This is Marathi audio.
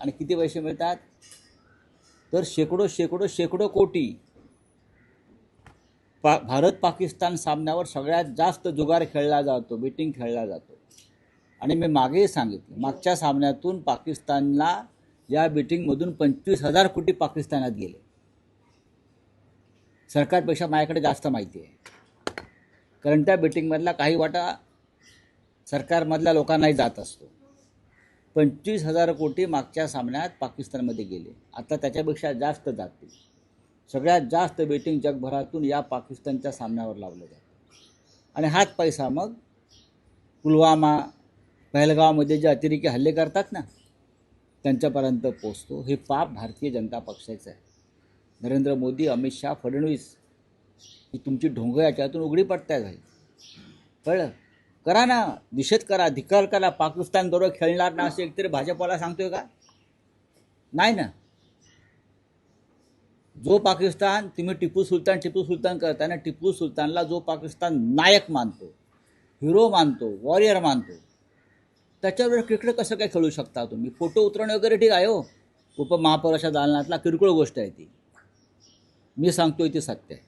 आणि किती पैसे मिळतात तर शेकडो कोटी. भारत पाकिस्तान सामन्यावर सगळ्यात जास्त जुगार खेळला जातो, बेटिंग खेळला जातो. आणि मी मागेही सांगितलं, मागच्या सामन्यातून पाकिस्तानला या बेटिंगमधून 25,000 कोटी पाकिस्तानात गेले. सरकारपेक्षा माझ्याकडे जास्त माहिती आहे, कारण त्या बेटिंगमधला काही वाटा सरकारमधल्या लोकांनाही जात असतो. 25,000 कोटी मागच्या सामन्यात पाकिस्तानमध्ये गेले. आता त्याच्यापेक्षा जास्त जातील. सगळ्यात जास्त बेटिंग जगभरातून या पाकिस्तानच्या सामन्यावर लावलं जातं. आणि हाच पैसा मग पुलवामा, पहलगावमध्ये जे अतिरेकी हल्ले करतात ना, त्यांच्यापर्यंत पोचतो. हे पाप भारतीय जनता पक्षाचं आहे. नरेंद्र मोदी, अमित शहा, फडणवीस ही तुमची ढोंग याच्यातून उघडी पडताय भाई. कळलं? करा ना, निषेध करा, धिक्कार करा. पाकिस्तान बरोबर खेळणार ना असं एकतरी भाजपला सांगतोय का? नाही ना. जो पाकिस्तान तुम्ही टिपू सुलतान करताना, टिपू सुलतानला जो पाकिस्तान नायक मानतो, हिरो मानतो, वॉरियर मानतो, त्याच्यावर क्रिकेट कसं काय खेळू शकता तुम्ही? फोटो उतरवणे वगैरे ठीक आहे हो, उपमहापौराच्या दालनातला किरकोळ गोष्ट आहे ती. मी सांगतोय ती सत्य आहे.